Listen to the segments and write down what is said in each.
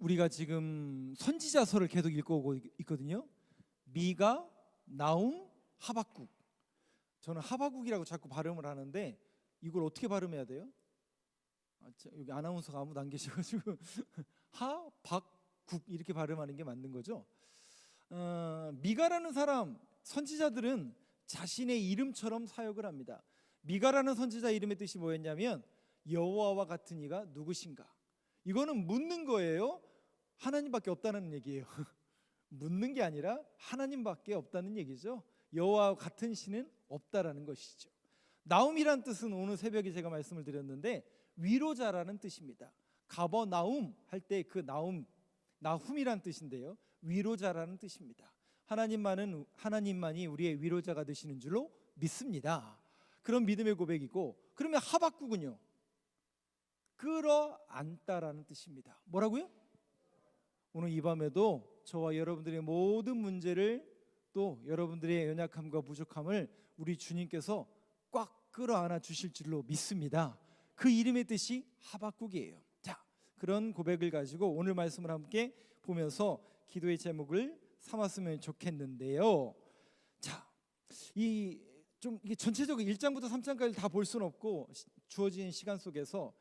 우리가 지금 선지자서를 계속 읽어오고 있거든요. 미가, 나움, 하박국. 저는 하박국이라고 자꾸 발음을 하는데 이걸 어떻게 발음해야 돼요? 여기 아나운서가 아무도 안 계셔가지고 하박국 이렇게 발음하는 게 맞는 거죠. 미가라는 사람, 선지자들은 자신의 이름처럼 사역을 합니다. 미가라는 선지자 이름의 뜻이 뭐였냐면 여호와와 같은 이가 누구신가? 이거는 묻는 거예요. 하나님밖에 없다는 얘기예요. 묻는 게 아니라 하나님밖에 없다는 얘기죠. 여호와와 같은 신은 없다라는 것이죠. 나움이란 뜻은 오늘 새벽에 제가 말씀을 드렸는데 위로자라는 뜻입니다. 가버나움 할 때 그 나훔이란 뜻인데요, 위로자라는 뜻입니다. 하나님만이 우리의 위로자가 되시는 줄로 믿습니다. 그런 믿음의 고백이고, 그러면 하박국은요, 끌어안다라는 뜻입니다. 뭐라고요? 오늘 이 밤에도 저와 여러분들의 모든 문제를, 또 여러분들의 연약함과 부족함을 우리 주님께서 꽉 끌어안아 주실 줄로 믿습니다. 그 이름의 뜻이 하박국이에요. 자, 그런 고백을 가지고 오늘 말씀을 함께 보면서 기도의 제목을 삼았으면 좋겠는데요. 자, 이게 전체적으로 1장부터 3장까지 다 볼 수는 없고 주어진 시간 속에서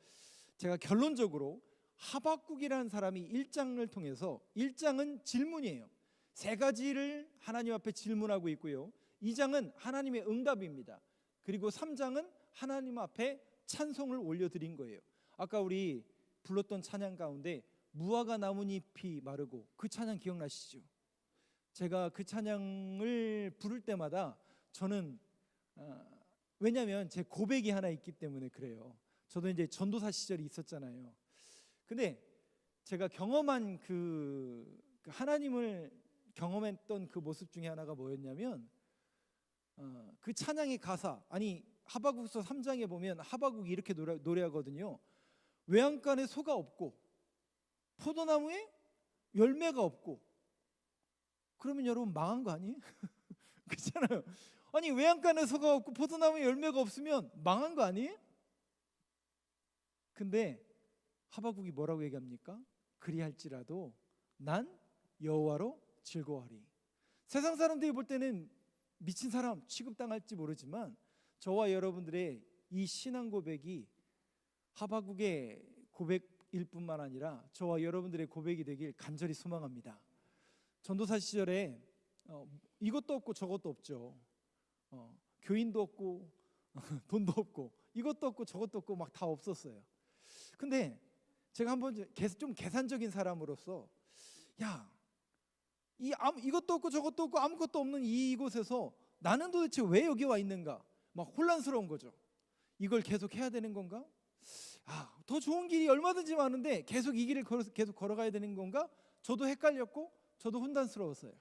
제가 결론적으로 하박국이라는 사람이 1장을 통해서, 1장은 질문이에요. 세 가지를 하나님 앞에 질문하고 있고요, 2장은 하나님의 응답입니다. 그리고 3장은 하나님 앞에 찬송을 올려드린 거예요. 아까 우리 불렀던 찬양 가운데 무화과 나뭇잎이 마르고, 그 찬양 기억나시죠? 제가 그 찬양을 부를 때마다 저는 왜냐하면 제 고백이 하나 있기 때문에 그래요. 저도 이제 전도사 시절이 있었잖아요. 근데 제가 경험한 그 하나님을 경험했던 그 모습 중에 하나가 뭐였냐면, 그 찬양의 가사, 아니 하박국서 3장에 보면 하박국이 이렇게 노래하거든요. 외양간에 소가 없고 포도나무에 열매가 없고. 그러면 여러분 망한 거 아니에요? 그렇잖아요. 아니 외양간에 소가 없고 포도나무에 열매가 없으면 망한 거 아니에요? 근데 하박국이 뭐라고 얘기합니까? 그리할지라도 난 여호와로 즐거워하리. 세상 사람들이 볼 때는 미친 사람 취급당할지 모르지만 저와 여러분들의 이 신앙 고백이 하박국의 고백일 뿐만 아니라 저와 여러분들의 고백이 되길 간절히 소망합니다. 전도사 시절에 이것도 없고 저것도 없죠. 교인도 없고 돈도 없고 이것도 없고 저것도 없고 막 다 없었어요. 근데 제가 한번 좀 계산적인 사람으로서, 이것도 없고 저것도 없고 아무것도 없는 이곳에서 나는 도대체 왜 여기 와 있는가? 막 혼란스러운 거죠. 이걸 계속 해야 되는 건가? 더 좋은 길이 얼마든지 많은데 계속 이 길을 계속 걸어가야 되는 건가? 저도 헷갈렸고 저도 혼란스러웠어요.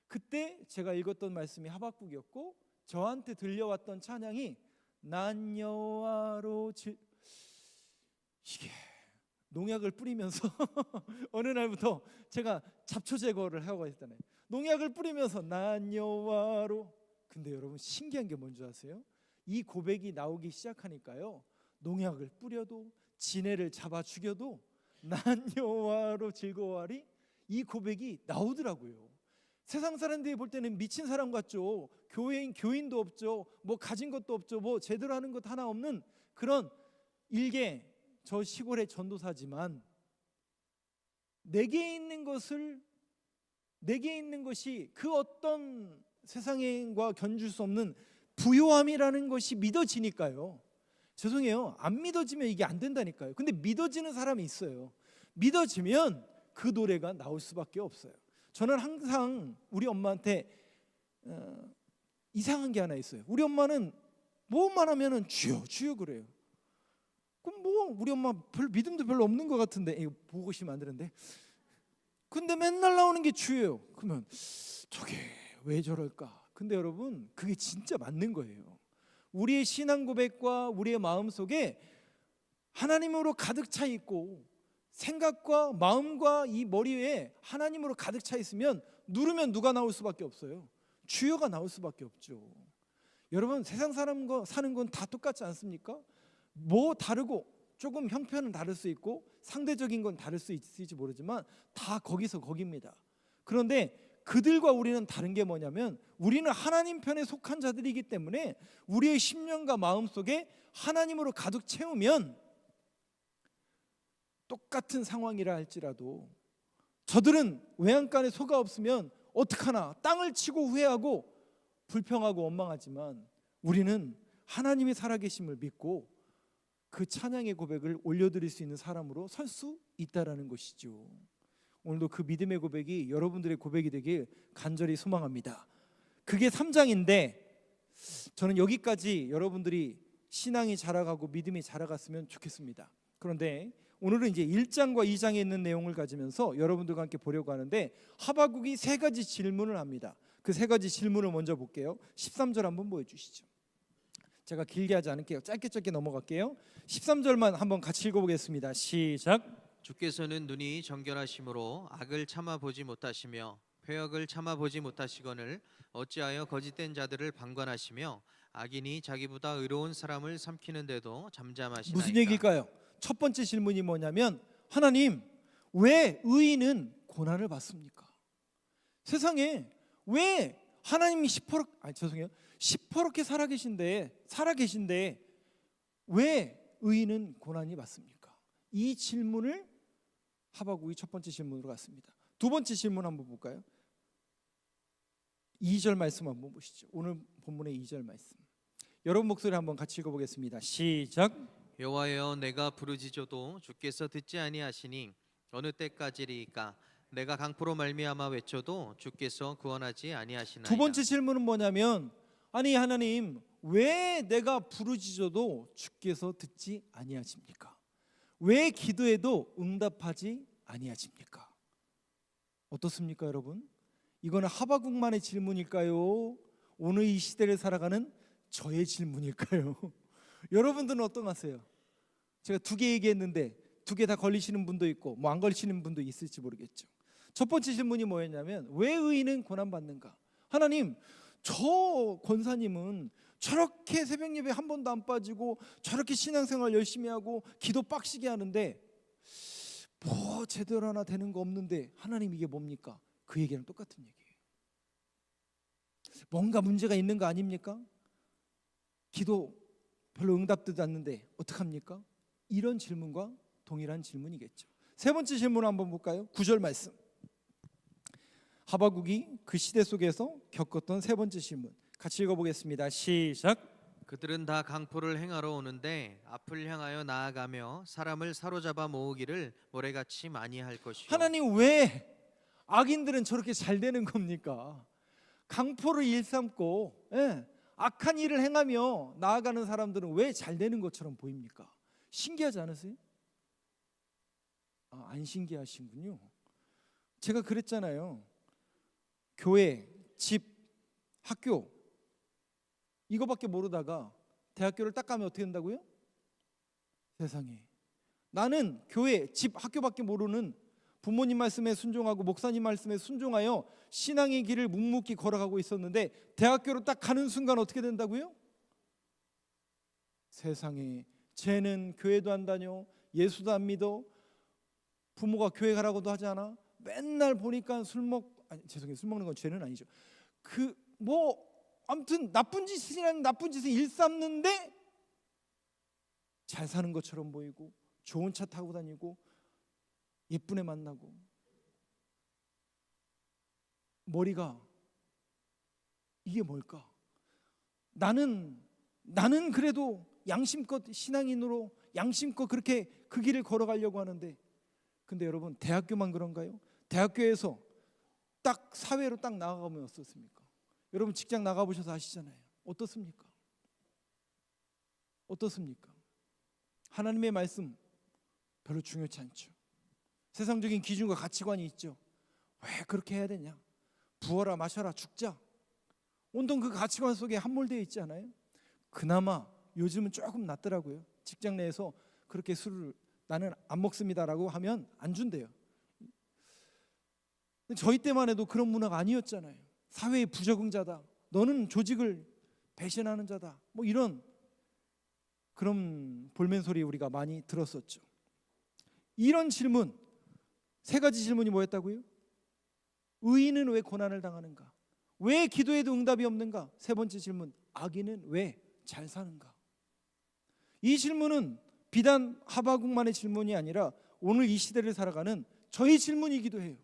그때 제가 읽었던 말씀이 하박국이었고, 저한테 들려왔던 찬양이 난 여호와로 이게 농약을 뿌리면서 어느 날부터 제가 잡초 제거를 하고 있잖아요. 농약을 뿌리면서 난 여호와로. 근데 여러분 신기한 게 뭔지 아세요? 이 고백이 나오기 시작하니까요, 농약을 뿌려도 지네를 잡아 죽여도 난 여호와로 즐거워하리, 이 고백이 나오더라고요. 세상 사람들이 볼 때는 미친 사람 같죠. 교인도 없죠. 뭐 가진 것도 없죠. 뭐 제대로 하는 것 하나 없는 그런 일개 저 시골의 전도사지만, 내게 있는 것이 그 어떤 세상과 견줄 수 없는 부요함이라는 것이 믿어지니까요. 죄송해요, 안 믿어지면 이게 안 된다니까요. 근데 믿어지는 사람이 있어요. 믿어지면 그 노래가 나올 수밖에 없어요. 저는 항상 우리 엄마한테 이상한 게 하나 있어요. 우리 엄마는 뭐만 하면은 주여 주여 그래요. 그럼 뭐 우리 엄마 믿음도 별로 없는 것 같은데, 이거 보고 계시면 안 되는데, 근데 맨날 나오는 게 주예요. 그러면 저게 왜 저럴까? 근데 여러분 그게 진짜 맞는 거예요. 우리의 신앙 고백과 우리의 마음 속에 하나님으로 가득 차 있고, 생각과 마음과 이 머리에 하나님으로 가득 차 있으면 누르면 누가 나올 수밖에 없어요? 주여가 나올 수밖에 없죠. 여러분 세상 사람과 사는 건 다 똑같지 않습니까? 뭐 다르고 조금 형편은 다를 수 있고 상대적인 건 다를 수 있을지 모르지만 다 거기서 거기입니다. 그런데 그들과 우리는 다른 게 뭐냐면 우리는 하나님 편에 속한 자들이기 때문에 우리의 심령과 마음 속에 하나님으로 가득 채우면 똑같은 상황이라 할지라도 저들은 외양간에 소가 없으면 어떡하나 땅을 치고 후회하고 불평하고 원망하지만 우리는 하나님의 살아계심을 믿고 그 찬양의 고백을 올려드릴 수 있는 사람으로 설 수 있다라는 것이죠. 오늘도 그 믿음의 고백이 여러분들의 고백이 되길 간절히 소망합니다. 그게 3장인데 저는 여기까지 여러분들이 신앙이 자라가고 믿음이 자라갔으면 좋겠습니다. 그런데 오늘은 이제 1장과 2장에 있는 내용을 가지면서 여러분들과 함께 보려고 하는데 하바국이 세 가지 질문을 합니다. 그 세 가지 질문을 먼저 볼게요. 13절 한번 보여주시죠. 제가 길게 하지 않을게요. 짧게 넘어갈게요. 13절만 한번 같이 읽어보겠습니다. 시작. 주께서는 눈이 정결하심으로 악을 참아 보지 못하시며 회역을 참아 보지 못하시거늘 어찌하여 거짓된 자들을 방관하시며 악인이 자기보다 의로운 사람을 삼키는데도 잠잠하시나이까. 무슨 얘기일까요? 첫 번째 질문이 뭐냐면 하나님 왜 의인은 고난을 받습니까? 세상에 왜 하나님이 시퍼렇게 살아계신데 왜 의인은 고난이 받습니까? 이 질문을 하바국이 첫 번째 질문으로 갔습니다. 두 번째 질문 한번 볼까요? 2절 말씀 한번 보시죠. 오늘 본문의 2절 말씀. 여러분 목소리 한번 같이 읽어보겠습니다. 시작. 여호와여 내가 부르짖어도 주께서 듣지 아니하시니 어느 때까지리이까. 내가 강포로 말미암아 외쳐도 주께서 구원하지 아니하시나이다. 두 번째 질문은 뭐냐면 아니 하나님 왜 내가 부르짖어도 주께서 듣지 아니하십니까? 왜 기도해도 응답하지 아니하십니까? 어떻습니까 여러분? 이거는 하바국만의 질문일까요? 오늘 이 시대를 살아가는 저의 질문일까요? 여러분들은 어떠세요? 제가 두 개 얘기했는데 두 개 다 걸리시는 분도 있고 뭐 안 걸리시는 분도 있을지 모르겠죠. 첫 번째 질문이 뭐였냐면 왜 의인은 고난받는가? 하나님 저 권사님은 저렇게 새벽 예배 한 번도 안 빠지고 저렇게 신앙생활 열심히 하고 기도 빡시게 하는데 뭐 제대로 하나 되는 거 없는데 하나님 이게 뭡니까? 그 얘기랑 똑같은 얘기예요. 뭔가 문제가 있는 거 아닙니까? 기도 별로 응답되지 않는데 어떡합니까? 이런 질문과 동일한 질문이겠죠. 세 번째 질문 한번 볼까요? 9절 말씀. 하바국이 그 시대 속에서 겪었던 세 번째 질문 같이 읽어보겠습니다. 시작. 그들은 다 강포를 행하러 오는데 앞을 향하여 나아가며 사람을 사로잡아 모으기를 모래같이 많이 할 것이요. 하나님 왜 악인들은 저렇게 잘 되는 겁니까? 강포를 일삼고 악한 일을 행하며 나아가는 사람들은 왜 잘 되는 것처럼 보입니까? 신기하지 않으세요? 안 신기하신군요. 제가 그랬잖아요. 교회, 집, 학교 이거밖에 모르다가 대학교를 딱 가면 어떻게 된다고요? 세상에 나는 교회, 집, 학교밖에 모르는 부모님 말씀에 순종하고 목사님 말씀에 순종하여 신앙의 길을 묵묵히 걸어가고 있었는데 대학교로 딱 가는 순간 어떻게 된다고요? 세상에 쟤는 교회도 안 다녀, 예수도 안 믿어, 부모가 교회 가라고도 하지 않아, 맨날 보니까 술 먹는 건 죄는 아니죠. 아무튼 나쁜 짓을 일삼는데 잘 사는 것처럼 보이고 좋은 차 타고 다니고 예쁜 애 만나고 머리가 이게 뭘까? 나는 그래도 양심껏 신앙인으로 양심껏 그렇게 그 길을 걸어가려고 하는데 근데 여러분 대학교만 그런가요? 대학교에서 딱 사회로 딱 나가면 어떻습니까? 여러분 직장 나가보셔서 아시잖아요. 어떻습니까? 하나님의 말씀 별로 중요치 않죠. 세상적인 기준과 가치관이 있죠. 왜 그렇게 해야 되냐? 부어라 마셔라 죽자. 온통 그 가치관 속에 함몰되어 있지 않아요? 그나마 요즘은 조금 낫더라고요. 직장 내에서 그렇게 술을 나는 안 먹습니다라고 하면 안 준대요. 저희 때만 해도 그런 문화가 아니었잖아요. 사회의 부적응자다, 너는 조직을 배신하는 자다, 뭐 이런 그런 볼멘 소리 우리가 많이 들었었죠. 이런 질문, 세 가지 질문이 뭐였다고요? 의인은 왜 고난을 당하는가? 왜 기도해도 응답이 없는가? 세 번째 질문, 악인은 왜 잘 사는가? 이 질문은 비단 하박국만의 질문이 아니라 오늘 이 시대를 살아가는 저의 질문이기도 해요.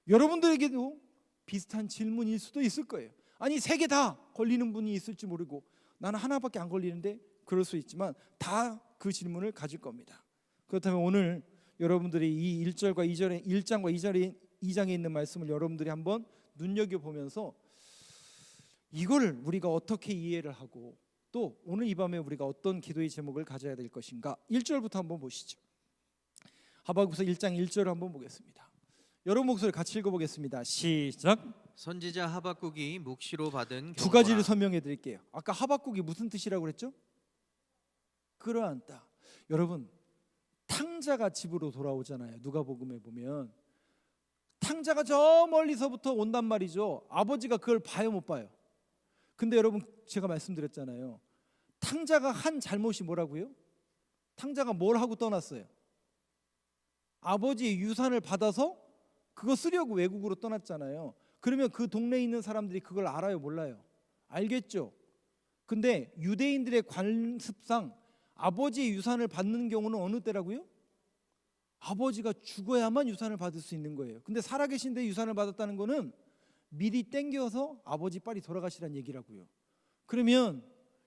여러분들에게도 비슷한 질문일 수도 있을 거예요. 아니, 세 개 다 걸리는 분이 있을지 모르고 나는 하나밖에 안 걸리는데, 그럴 수 있지만 다 그 질문을 가질 겁니다. 그렇다면 오늘 여러분들이 이 1절과 2절에 1장과 2장에 있는 말씀을 여러분들이 한번 눈여겨보면서 이걸 우리가 어떻게 이해를 하고 또 오늘 이 밤에 우리가 어떤 기도의 제목을 가져야 될 것인가. 1절부터 한번 보시죠. 하박국서 1장 1절을 한번 보겠습니다. 여러분 목소리 같이 읽어보겠습니다. 시작. 선지자 하박국이 묵시로 받은 두 가지를 경고라. 설명해 드릴게요. 아까 하박국이 무슨 뜻이라고 그랬죠? 끌어안다. 여러분, 탕자가 집으로 돌아오잖아요. 누가복음에 보면 탕자가 저 멀리서부터 온단 말이죠. 아버지가 그걸 봐요, 못 봐요? 근데 여러분, 제가 말씀드렸잖아요. 탕자가 한 잘못이 뭐라고요? 탕자가 뭘 하고 떠났어요? 아버지의 유산을 받아서 그거 쓰려고 외국으로 떠났잖아요. 그러면 그 동네에 있는 사람들이 그걸 알아요, 몰라요? 알겠죠? 근데 유대인들의 관습상 아버지의 유산을 받는 경우는 어느 때라고요? 아버지가 죽어야만 유산을 받을 수 있는 거예요. 근데 살아계신데 유산을 받았다는 거는 미리 땡겨서 아버지 빨리 돌아가시라는 얘기라고요. 그러면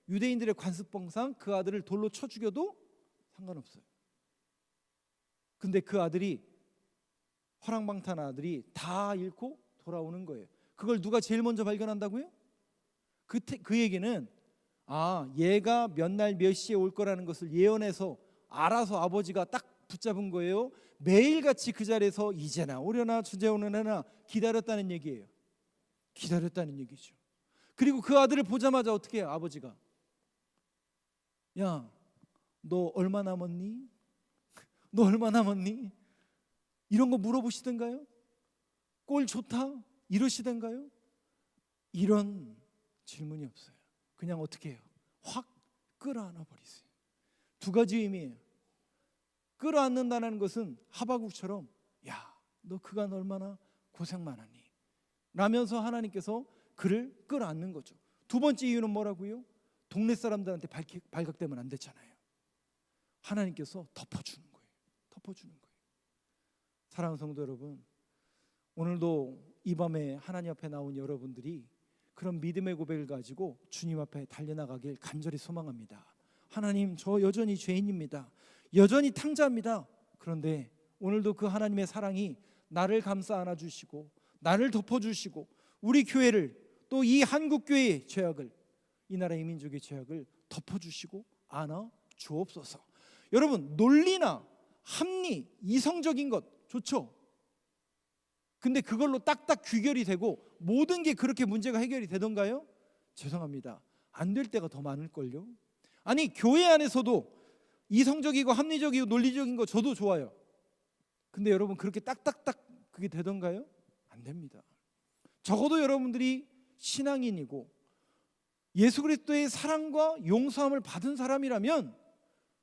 유대인들의 관습법상 그 아들을 돌로 쳐 죽여도 상관없어요. 근데 그 아들이, 허랑방탄한 아들이 다 잃고 돌아오는 거예요. 그걸 누가 제일 먼저 발견한다고요? 그 얘기는 얘가 몇 날 몇 시에 올 거라는 것을 예언해서 알아서 아버지가 딱 붙잡은 거예요. 매일같이 그 자리에서 이제나 오려나 주제 오는 해나 기다렸다는 얘기예요. 기다렸다는 얘기죠. 그리고 그 아들을 보자마자 어떻게 해요? 아버지가, 야, 너 얼마 남았니? 너 얼마 남았니? 이런 거 물어보시던가요? 꼴 좋다? 이러시던가요? 이런 질문이 없어요. 그냥 어떻게 해요? 확 끌어안아 버리세요. 두 가지 의미예요. 끌어안는다는 것은 하박국처럼, 야, 너 그간 얼마나 고생 많았니? 라면서 하나님께서 그를 끌어안는 거죠. 두 번째 이유는 뭐라고요? 동네 사람들한테 발각되면 안 되잖아요. 하나님께서 덮어주는 거예요. 덮어주는 거예요. 사랑하는 성도 여러분, 오늘도 이 밤에 하나님 앞에 나온 여러분들이 그런 믿음의 고백을 가지고 주님 앞에 달려나가길 간절히 소망합니다. 하나님, 저 여전히 죄인입니다. 여전히 탕자입니다. 그런데 오늘도 그 하나님의 사랑이 나를 감싸 안아주시고 나를 덮어주시고 우리 교회를, 또 이 한국교회의 죄악을, 이 나라의 민족의 죄악을 덮어주시고 안아 주옵소서. 여러분, 논리나 합리, 이성적인 것 좋죠. 근데 그걸로 딱딱 귀결이 되고 모든 게 그렇게 문제가 해결이 되던가요? 죄송합니다. 안 될 때가 더 많을걸요. 아니, 교회 안에서도 이성적이고 합리적이고 논리적인 거 저도 좋아요. 근데 여러분, 그렇게 딱딱딱 그게 되던가요? 안 됩니다. 적어도 여러분들이 신앙인이고 예수 그리스도의 사랑과 용서함을 받은 사람이라면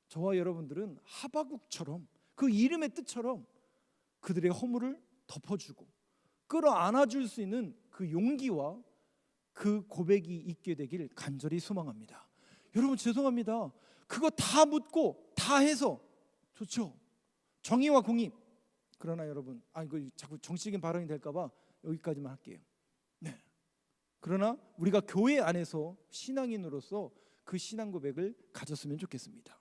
저와 여러분들은 하박국처럼, 그 이름의 뜻처럼 그들의 허물을 덮어주고 끌어안아줄 수 있는 그 용기와 그 고백이 있게 되길 간절히 소망합니다. 여러분, 죄송합니다. 그거 다 묻고 다 해서 좋죠. 정의와 공의. 그러나 여러분, 이거 자꾸 정치적인 발언이 될까봐 여기까지만 할게요. 네. 그러나 우리가 교회 안에서 신앙인으로서 그 신앙 고백을 가졌으면 좋겠습니다.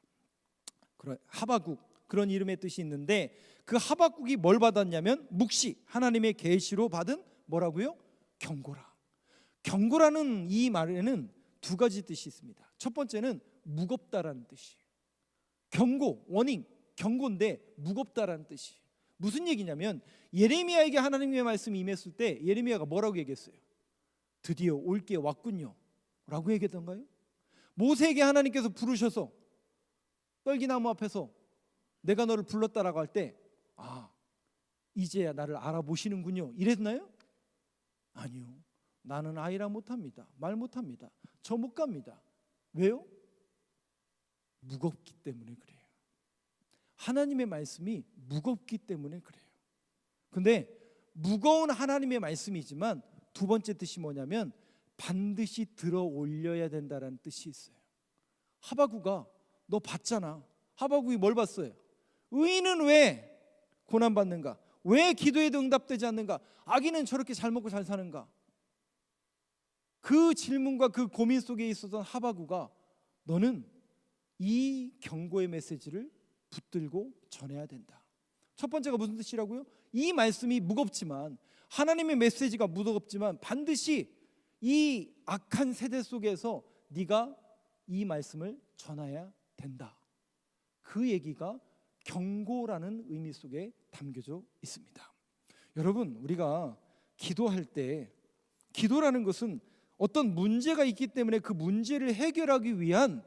하박국, 그런 이름의 뜻이 있는데 그 하박국이 뭘 받았냐면 묵시, 하나님의 계시로 받은 뭐라고요? 경고라. 경고라는 이 말에는 두 가지 뜻이 있습니다. 첫 번째는 무겁다라는 뜻이에요. 경고, 워닝, 경고인데 무겁다라는 뜻이에요. 무슨 얘기냐면 예레미야에게 하나님의 말씀이 임했을 때 예레미야가 뭐라고 얘기했어요? 드디어 올 게 왔군요 라고 얘기했던가요? 모세에게 하나님께서 부르셔서 떨기나무 앞에서 내가 너를 불렀다라고 할 때 이제야 나를 알아보시는군요 이랬나요? 아니요. 나는 아이라 못합니다. 말 못합니다. 저 못 갑니다. 왜요? 무겁기 때문에 그래요. 하나님의 말씀이 무겁기 때문에 그래요. 근데 무거운 하나님의 말씀이지만 두 번째 뜻이 뭐냐면 반드시 들어 올려야 된다는 뜻이 있어요. 하바구가 너 봤잖아. 하바구이 뭘 봤어요? 의인은 왜 고난받는가? 왜 기도에도 응답되지 않는가? 악인은 저렇게 잘 먹고 잘 사는가? 그 질문과 그 고민 속에 있었던 하바구가 너는 이 경고의 메시지를 붙들고 전해야 된다. 첫 번째가 무슨 뜻이라고요? 이 말씀이 무겁지만, 하나님의 메시지가 무겁지만 반드시 이 악한 세대 속에서 네가 이 말씀을 전해야 된다. 그 얘기가 경고라는 의미 속에 담겨져 있습니다. 여러분, 우리가 기도할 때, 기도라는 것은 어떤 문제가 있기 때문에 그 문제를 해결하기 위한,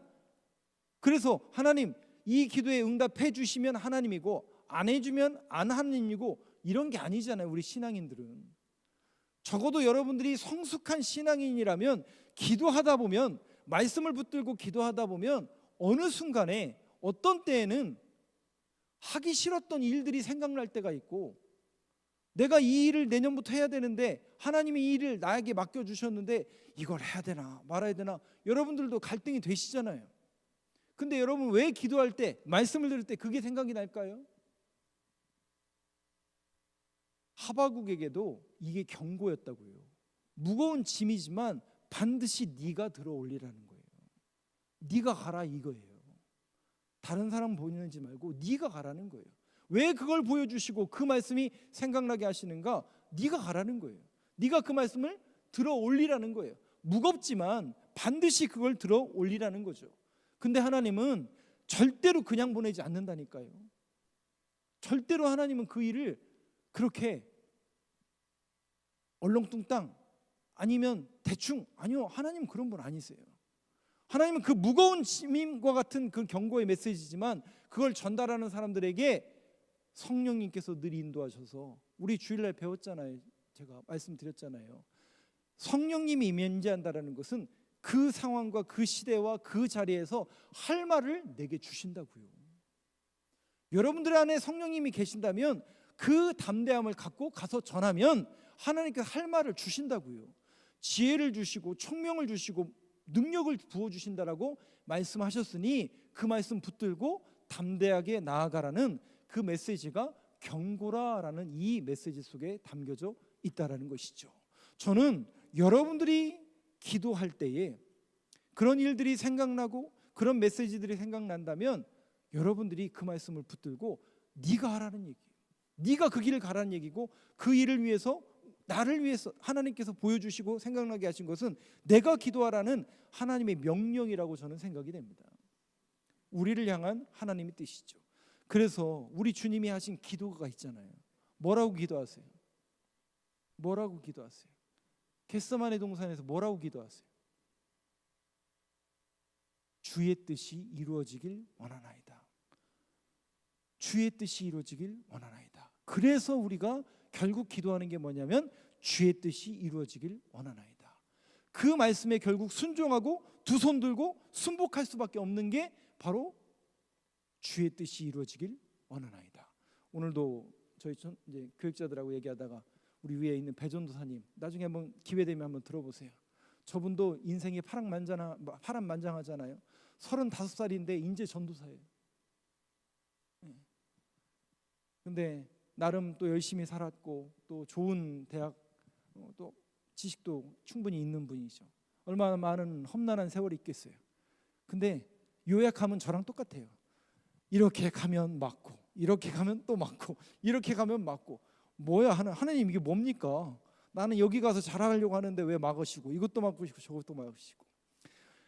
그래서 하나님 이 기도에 응답해 주시면 하나님이고 안 해주면 안 하나님이고 이런 게 아니잖아요. 우리 신앙인들은 적어도 여러분들이 성숙한 신앙인이라면 기도하다 보면, 말씀을 붙들고 기도하다 보면 어느 순간에 어떤 때에는 하기 싫었던 일들이 생각날 때가 있고, 내가 이 일을 내년부터 해야 되는데 하나님이 이 일을 나에게 맡겨주셨는데 이걸 해야 되나 말아야 되나, 여러분들도 갈등이 되시잖아요. 근데 여러분, 왜 기도할 때, 말씀을 들을 때 그게 생각이 날까요? 하바국에게도 이게 경고였다고요. 무거운 짐이지만 반드시 네가 들어 올리라는 거예요. 네가 가라 이거예요. 다른 사람 보이는지 말고 네가 가라는 거예요. 왜 그걸 보여주시고 그 말씀이 생각나게 하시는가? 네가 가라는 거예요. 네가 그 말씀을 들어 올리라는 거예요. 무겁지만 반드시 그걸 들어 올리라는 거죠. 근데 하나님은 절대로 그냥 보내지 않는다니까요. 절대로 하나님은 그 일을 그렇게 얼렁뚱땅 아니면 대충, 아니요, 하나님은 그런 분 아니세요. 하나님은 그 무거운 짐과 같은 그 경고의 메시지지만 그걸 전달하는 사람들에게 성령님께서 늘 인도하셔서, 우리 주일날 배웠잖아요. 제가 말씀드렸잖아요. 성령님이 임재한다라는 것은 그 상황과 그 시대와 그 자리에서 할 말을 내게 주신다고요. 여러분들 안에 성령님이 계신다면 그 담대함을 갖고 가서 전하면 하나님께서 할 말을 주신다고요. 지혜를 주시고 총명을 주시고 능력을 부어주신다라고 말씀하셨으니 그 말씀 붙들고 담대하게 나아가라는 그 메시지가 경고라라는 이 메시지 속에 담겨져 있다라는 것이죠. 저는 여러분들이 기도할 때에 그런 일들이 생각나고 그런 메시지들이 생각난다면 여러분들이 그 말씀을 붙들고 네가 하라는 얘기예요. 네가 그 길을 가라는 얘기고, 그 일을 위해서, 나를 위해서 하나님께서 보여주시고 생각나게 하신 것은 내가 기도하라는 하나님의 명령이라고 저는 생각이 됩니다. 우리를 향한 하나님의 뜻이죠. 그래서 우리 주님이 하신 기도가 있잖아요. 뭐라고 기도하세요? 뭐라고 기도하세요? 겟세마네 동산에서 뭐라고 기도하세요? 주의 뜻이 이루어지길 원하나이다. 주의 뜻이 이루어지길 원하나이다. 그래서 우리가 결국 기도하는 게 뭐냐면 주의 뜻이 이루어지길 원하나이다. 그 말씀에 결국 순종하고 두 손 들고 순복할 수밖에 없는 게 바로 주의 뜻이 이루어지길 원하나이다. 오늘도 저희 이제 교육자들하고 얘기하다가 우리 위에 있는 배전도사님, 나중에 한번 기회 되면 한번 들어보세요. 저분도 인생이 파란만장하잖아요. 35살인데 인제 전도사예요. 근데 나름 또 열심히 살았고 또 좋은 대학 또 지식도 충분히 있는 분이죠. 얼마나 많은 험난한 세월이 있겠어요. 근데 요약하면 저랑 똑같아요. 이렇게 가면 맞고, 이렇게 가면 또 맞고, 이렇게 가면 맞고. 뭐야, 하나님 이게 뭡니까? 나는 여기 가서 자라가려고 하는데 왜 막으시고, 이것도 막으시고 저것도 막으시고.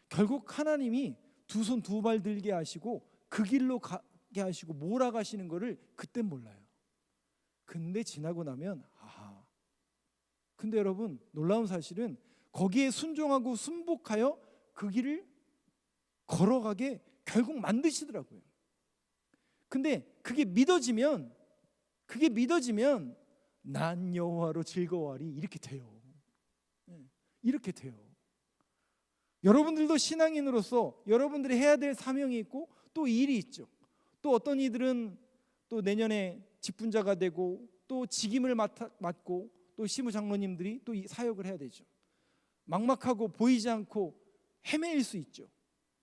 결국 하나님이 두 손 두 발 들게 하시고 그 길로 가게 하시고 몰아가시는 거를 그땐 몰라요. 근데 지나고 나면 아하. 근데 여러분, 놀라운 사실은 거기에 순종하고 순복하여 그 길을 걸어가게 결국 만드시더라고요. 근데 그게 믿어지면 난 여호와로 즐거워하리, 이렇게 돼요. 이렇게 돼요. 여러분들도 신앙인으로서 여러분들이 해야 될 사명이 있고 또 일이 있죠. 또 어떤 이들은 또 내년에 직분자가 되고 또 직임을 맡고 또 시무장로님들이 또 이 사역을 해야 되죠. 막막하고 보이지 않고 헤매일 수 있죠.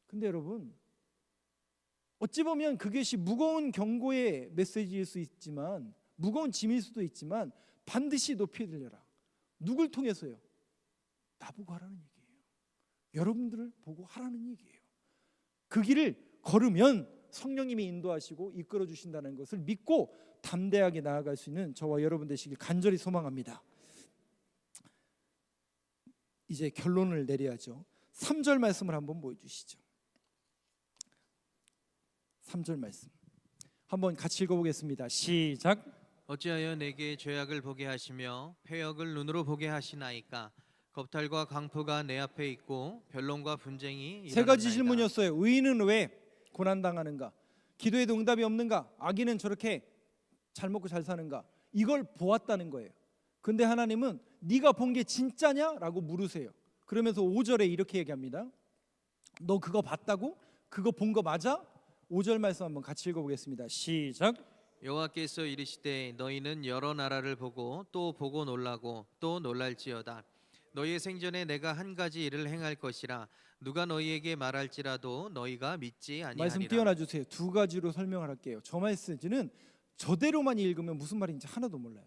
근데 여러분, 어찌 보면 그것이 무거운 경고의 메시지일 수 있지만, 무거운 짐일 수도 있지만 반드시 높이 들려라. 누굴 통해서요? 나보고 하라는 얘기예요. 여러분들을 보고 하라는 얘기예요. 그 길을 걸으면 성령님이 인도하시고 이끌어 주신다는 것을 믿고 담대하게 나아갈 수 있는 저와 여러분 되시길 간절히 소망합니다. 이제 결론을 내려야죠. 3절 말씀을 한번 보여주시죠. 3절 말씀 한번 같이 읽어보겠습니다. 시작. 어찌하여 내게 죄악을 보게 하시며 패역을 눈으로 보게 하시나이까? 겁탈과 강포가 내 앞에 있고 변론과 분쟁이 세 가지 일어났나이다. 질문이었어요. 의인은 왜 고난당하는가? 기도에도 응답이 없는가? 악인은 저렇게 잘 먹고 잘 사는가? 이걸 보았다는 거예요. 근데 하나님은 네가 본 게 진짜냐? 라고 물으세요. 그러면서 5절에 이렇게 얘기합니다. 너 그거 봤다고? 그거 본 거 맞아? 5절 말씀 한번 같이 읽어보겠습니다. 시작. 여호와께서 이르시되 너희는 여러 나라를 보고 또 보고 놀라고 또 놀랄지어다. 너희의 생전에 내가 한 가지 일을 행할 것이라. 누가 너희에게 말할지라도 너희가 믿지 아니하리라. 말씀 띄어놔 주세요. 두 가지로 설명을 할게요. 저 메시지는 저대로만 읽으면 무슨 말인지 하나도 몰라요.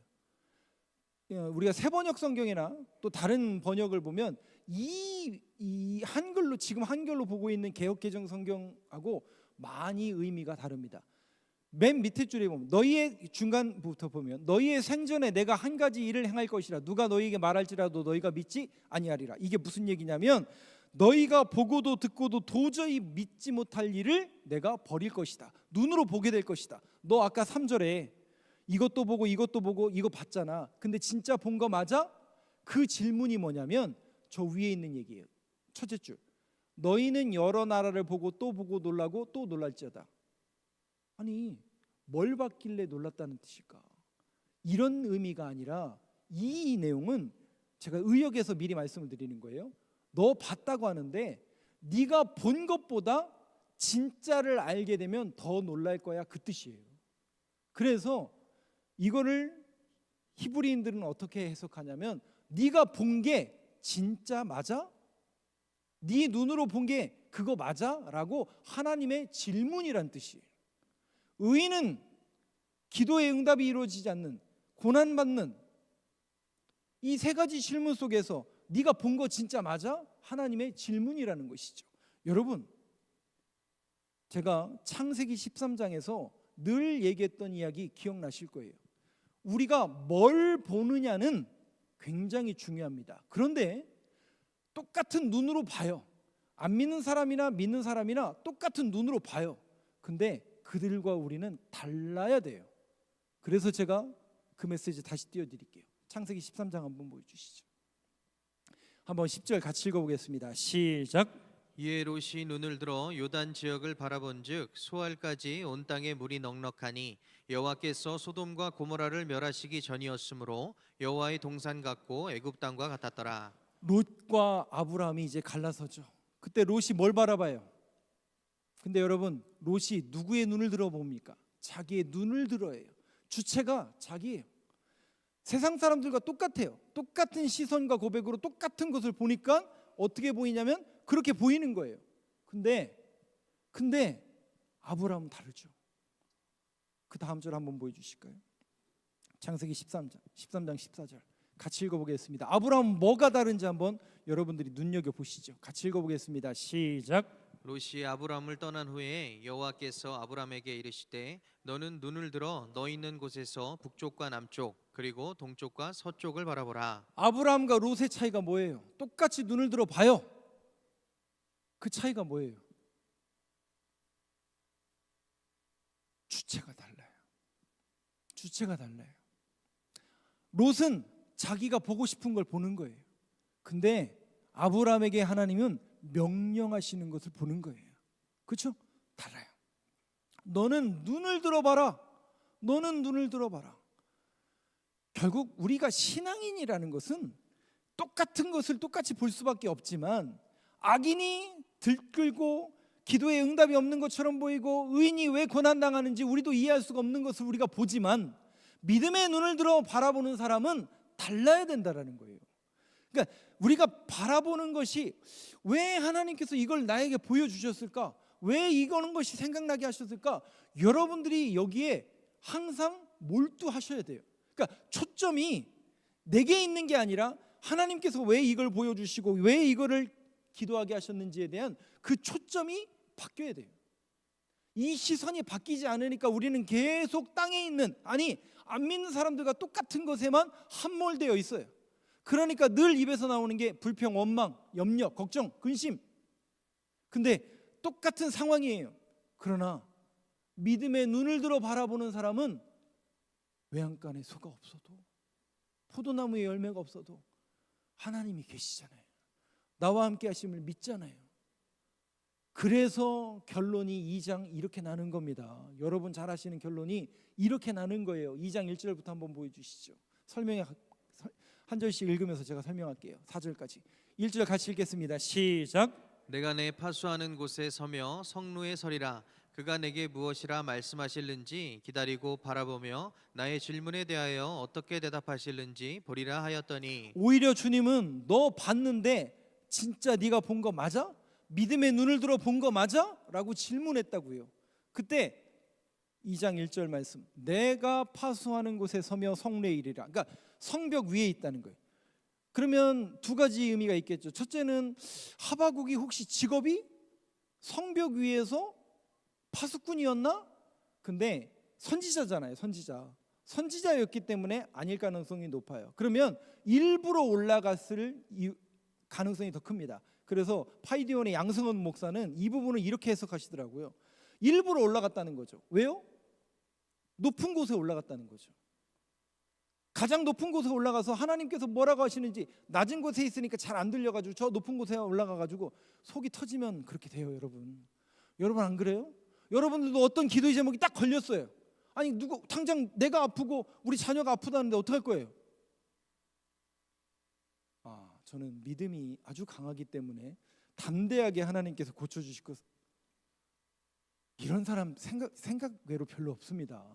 우리가 새 번역 성경이나 또 다른 번역을 보면 이 한글로, 지금 한글로 보고 있는 개역개정 성경하고 많이 의미가 다릅니다. 맨 밑에 줄에 보면, 너희의 중간부터 보면, 너희의 생전에 내가 한 가지 일을 행할 것이라. 누가 너희에게 말할지라도 너희가 믿지 아니하리라. 이게 무슨 얘기냐면, 너희가 보고도 듣고도 도저히 믿지 못할 일을 내가 벌일 것이다. 눈으로 보게 될 것이다. 너 아까 3절에 이것도 보고 이것도 보고 이거 봤잖아. 근데 진짜 본 거 맞아? 그 질문이 뭐냐면 저 위에 있는 얘기예요. 첫째 줄, 너희는 여러 나라를 보고 또 보고 놀라고 또 놀랄지어다. 아니, 뭘 봤길래 놀랐다는 뜻일까? 이런 의미가 아니라 이 내용은 제가 의역에서 미리 말씀을 드리는 거예요. 너 봤다고 하는데 네가 본 것보다 진짜를 알게 되면 더 놀랄 거야, 그 뜻이에요. 그래서 이거를 히브리인들은 어떻게 해석하냐면, 네가 본 게 진짜 맞아? 네 눈으로 본 게 그거 맞아? 라고 하나님의 질문이란 뜻이에요. 의인은 기도의 응답이 이루어지지 않는, 고난받는 이 세 가지 질문 속에서 네가 본 거 진짜 맞아? 하나님의 질문이라는 것이죠. 여러분, 제가 창세기 13장에서 늘 얘기했던 이야기 기억나실 거예요. 우리가 뭘 보느냐는 굉장히 중요합니다. 그런데 똑같은 눈으로 봐요. 안 믿는 사람이나 믿는 사람이나 똑같은 눈으로 봐요. 근데 그들과 우리는 달라야 돼요. 그래서 제가 그 메시지 다시 띄워드릴게요. 창세기 13장 한번 보여주시죠. 한번 10절 같이 읽어보겠습니다. 시작. 이에 롯이 눈을 들어 요단 지역을 바라본즉 소알까지 온 땅에 물이 넉넉하니 여호와께서 소돔과 고모라를 멸하시기 전이었으므로 여호와의 동산 같고 애굽 땅과 같았더라. 롯과 아브라함이 이제 갈라서죠. 그때 롯이 뭘 바라봐요? 근데 여러분, 롯이 누구의 눈을 들어봅니까? 자기의 눈을 들어요. 주체가 자기예요. 세상 사람들과 똑같아요. 똑같은 시선과 고백으로 똑같은 것을 보니까 어떻게 보이냐면 그렇게 보이는 거예요. 근데 아브라함은 다르죠. 그 다음 절 한번 보여주실까요? 창세기 13장 14절 같이 읽어보겠습니다. 아브라함은 뭐가 다른지 한번 여러분들이 눈여겨보시죠. 같이 읽어보겠습니다. 시작. 롯이 아브람을 떠난 후에 여호와께서 아브람에게 이르시되 너는 눈을 들어 너 있는 곳에서 북쪽과 남쪽 그리고 동쪽과 서쪽을 바라보라. 아브라함과 롯의 차이가 뭐예요? 똑같이 눈을 들어 봐요. 그 차이가 뭐예요? 주체가 달라요. 주체가 달라요. 롯은 자기가 보고 싶은 걸 보는 거예요. 근데 아브라함에게 하나님은 명령하시는 것을 보는 거예요. 그렇죠? 달라요. 너는 눈을 들어봐라. 너는 눈을 들어봐라. 결국 우리가 신앙인이라는 것은 똑같은 것을 똑같이 볼 수밖에 없지만 악인이 들끓고 기도에 응답이 없는 것처럼 보이고 의인이 왜 고난당하는지 우리도 이해할 수가 없는 것을 우리가 보지만 믿음의 눈을 들어 바라보는 사람은 달라야 된다라는 거예요. 그러니까 우리가 바라보는 것이 왜 하나님께서 이걸 나에게 보여주셨을까? 왜 이거는 것이 생각나게 하셨을까? 여러분들이 여기에 항상 몰두하셔야 돼요. 그러니까 초점이 내게 있는 게 아니라 하나님께서 왜 이걸 보여주시고 왜 이거를 기도하게 하셨는지에 대한 그 초점이 바뀌어야 돼요. 이 시선이 바뀌지 않으니까 우리는 계속 땅에 있는, 아니 안 믿는 사람들과 똑같은 것에만 함몰되어 있어요. 그러니까 늘 입에서 나오는 게 불평, 원망, 염려, 걱정, 근심. 근데 똑같은 상황이에요. 그러나 믿음의 눈을 들어 바라보는 사람은 외양간에 소가 없어도, 포도나무에 열매가 없어도 하나님이 계시잖아요. 나와 함께 하심을 믿잖아요. 그래서 결론이 2장 이렇게 나는 겁니다. 여러분 잘 아시는 결론이 이렇게 나는 거예요. 2장 1절부터 한번 보여주시죠. 설명에 한 절씩 읽으면서 제가 설명할게요. 4절까지 1절 같이 읽겠습니다. 시작. 내가 내 파수하는 곳에 서며 성루에 서리라. 그가 내게 무엇이라 말씀하실는지 기다리고 바라보며 나의 질문에 대하여 어떻게 대답하실는지 보리라 하였더니, 오히려 주님은 너 봤는데 진짜 네가 본 거 맞아? 믿음의 눈을 들어 본 거 맞아? 라고 질문했다고요. 그때 2장 1절 말씀, 내가 파수하는 곳에 서며 성루에 이르리라. 그러니까 성벽 위에 있다는 거예요. 그러면 두 가지 의미가 있겠죠. 첫째는 하바국이 혹시 직업이 성벽 위에서 파수꾼이었나? 근데 선지자잖아요. 선지자였기 때문에 아닐 가능성이 높아요. 그러면 일부러 올라갔을 가능성이 더 큽니다. 그래서 파이디온의 양승원 목사는 이 부분을 이렇게 해석하시더라고요. 일부러 올라갔다는 거죠. 왜요? 높은 곳에 올라갔다는 거죠. 가장 높은 곳에 올라가서 하나님께서 뭐라고 하시는지, 낮은 곳에 있으니까 잘 안 들려가지고 저 높은 곳에 올라가가지고 속이 터지면 그렇게 돼요. 여러분 안 그래요? 여러분들도 어떤 기도의 제목이 딱 걸렸어요. 아니 누구 당장 내가 아프고 우리 자녀가 아프다는데 어떡할 거예요? 저는 믿음이 아주 강하기 때문에 담대하게 하나님께서 고쳐주실 것, 이런 사람 생각 외로 별로 없습니다.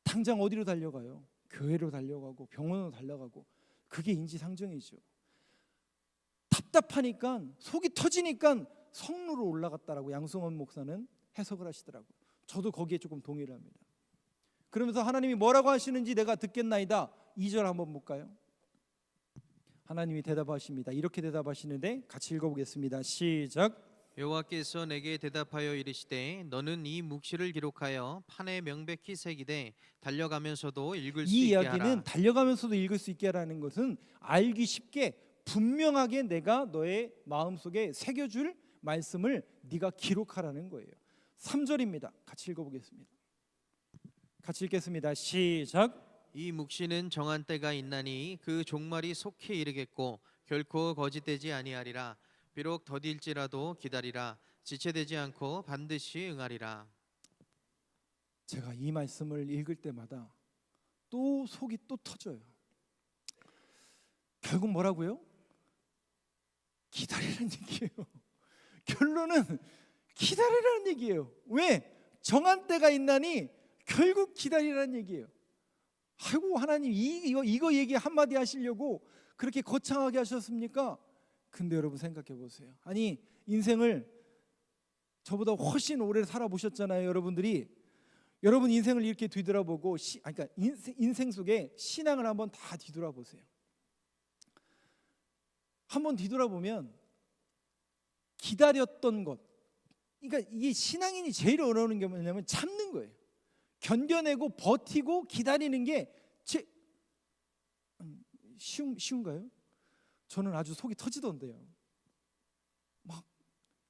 당장 어디로 달려가요? 교회로 달려가고 병원으로 달려가고, 그게 인지상정이죠. 답답하니까 속이 터지니까 성루로 올라갔다라고 양승원 목사는 해석을 하시더라고요. 저도 거기에 조금 동의를 합니다. 그러면서 하나님이 뭐라고 하시는지 내가 듣겠나이다. 2절 한번 볼까요? 하나님이 대답하십니다. 이렇게 대답하시는데 같이 읽어보겠습니다. 시작. 여호와께서 내게 대답하여 이르시되 너는 이 묵시를 기록하여 판에 명백히 새기되 달려가면서도 읽을 수 이 있게 이야기는 하라. 달려가면서도 읽을 수 있게 하라는 것은 알기 쉽게 분명하게 내가 너의 마음속에 새겨줄 말씀을 네가 기록하라는 거예요. 3절입니다. 같이 읽어보겠습니다. 같이 읽겠습니다. 시작. 이 묵시는 정한 때가 있나니 그 종말이 속히 이르겠고 결코 거짓되지 아니하리라. 비록 더딜지라도 기다리라. 지체되지 않고 반드시 응하리라. 제가 이 말씀을 읽을 때마다 또 속이 또 터져요. 결국 뭐라고요? 기다리라는 얘기예요. 결론은 기다리라는 얘기예요. 왜? 정한 때가 있나니 결국 기다리라는 얘기예요. 아이고 하나님 이거 얘기 한마디 하시려고 그렇게 거창하게 하셨습니까? 근데 여러분 생각해 보세요. 아니 인생을 저보다 훨씬 오래 살아보셨잖아요. 여러분 인생을 이렇게 뒤돌아보고 그러니까 인생 속에 신앙을 한번 다 뒤돌아보세요. 한번 뒤돌아보면 기다렸던 것, 그러니까 이게 신앙인이 제일 어려운 게 뭐냐면 참는 거예요. 견뎌내고 버티고 기다리는 게 쉬운가요? 저는 아주 속이 터지던데요.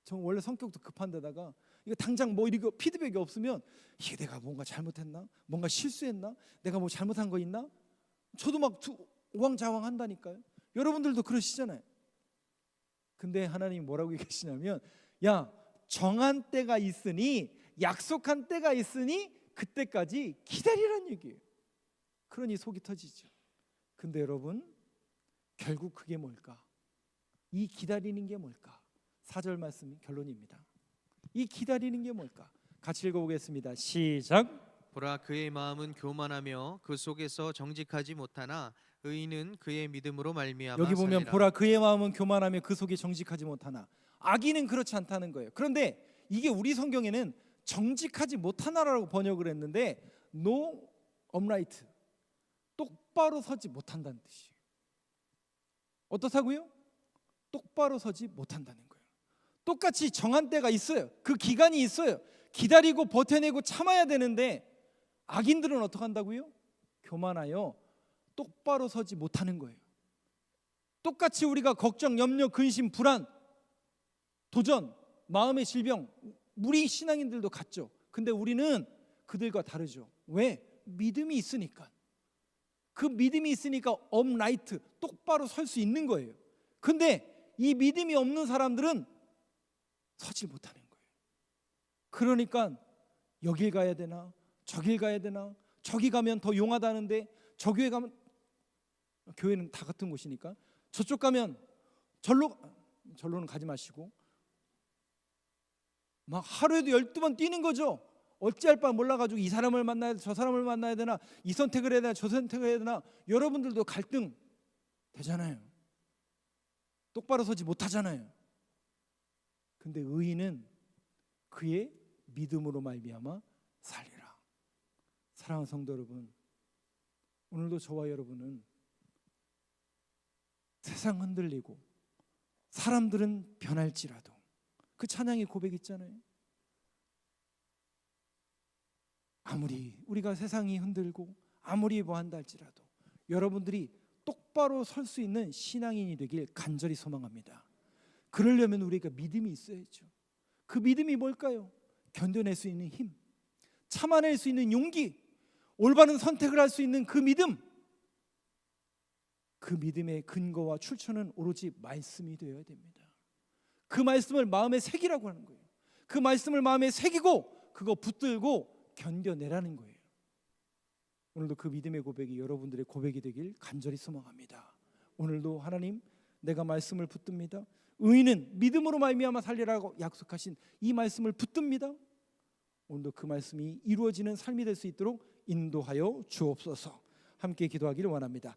저는 원래 성격도 급한데다가 이거 당장 뭐 이거 피드백이 없으면 이게 내가 뭔가 잘못했나? 뭔가 실수했나? 내가 뭐 잘못한 거 있나? 저도 막 우왕좌왕 한다니까요. 여러분들도 그러시잖아요. 근데 하나님이 뭐라고 얘기하시냐면, 야 정한 때가 있으니, 약속한 때가 있으니 그때까지 기다리라는 얘기예요. 그러니 속이 터지죠. 근데 여러분 결국 그게 뭘까? 이 기다리는 게 뭘까? 4절 말씀 결론입니다. 이 기다리는 게 뭘까? 같이 읽어보겠습니다. 시작. 보라 그의 마음은 교만하며 그 속에서 정직하지 못하나 의인은 그의 믿음으로 말미암아 여기 보면 살리라. 보라 그의 마음은 교만하며 그 속에 정직하지 못하나, 악인은 그렇지 않다는 거예요. 그런데 이게 우리 성경에는 정직하지 못하나라고 번역을 했는데 no upright, 똑바로 서지 못한다는 뜻이에요. 어떻다고요? 똑바로 서지 못한다는 거예요. 똑같이 정한 때가 있어요. 그 기간이 있어요. 기다리고 버텨내고 참아야 되는데 악인들은 어떻게 한다고요? 교만하여 똑바로 서지 못하는 거예요. 똑같이 우리가 걱정, 염려, 근심, 불안, 도전, 마음의 질병, 우리 신앙인들도 같죠. 근데 우리는 그들과 다르죠. 왜? 믿음이 있으니까. 그 믿음이 있으니까 업라이트, 똑바로 설 수 있는 거예요. 근데 이 믿음이 없는 사람들은 서지 못하는 거예요. 그러니까 여길 가야 되나, 저길 가야 되나, 저기 가면 더 용하다는데 저 교회 가면, 교회는 다 같은 곳이니까 저쪽 가면 절로는 가지 마시고 막 하루에도 12번 뛰는 거죠. 어찌할 바 몰라가지고 이 사람을 만나야 되나, 저 사람을 만나야 되나, 이 선택을 해야 되나, 저 선택을 해야 되나. 여러분들도 갈등 되잖아요. 똑바로 서지 못하잖아요. 근데 의인은 그의 믿음으로 말미암아 살리라. 사랑하는 성도 여러분, 오늘도 저와 여러분은 세상 흔들리고 사람들은 변할지라도, 그 찬양의 고백 있잖아요. 아무리 우리가 세상이 흔들고 아무리 뭐한다 할지라도 여러분들이 똑바로 설 수 있는 신앙인이 되길 간절히 소망합니다. 그러려면 우리가 믿음이 있어야죠. 그 믿음이 뭘까요? 견뎌낼 수 있는 힘, 참아낼 수 있는 용기, 올바른 선택을 할 수 있는 그 믿음. 그 믿음의 근거와 출처는 오로지 말씀이 되어야 됩니다. 그 말씀을 마음에 새기라고 하는 거예요. 그 말씀을 마음에 새기고 그거 붙들고 견뎌내라는 거예요. 오늘도 그 믿음의 고백이 여러분들의 고백이 되길 간절히 소망합니다. 오늘도 하나님, 내가 말씀을 붙듭니다. 의인은 믿음으로 말미암아 살리라고 약속하신 이 말씀을 붙듭니다. 오늘도 그 말씀이 이루어지는 삶이 될 수 있도록 인도하여 주옵소서. 함께 기도하기를 원합니다.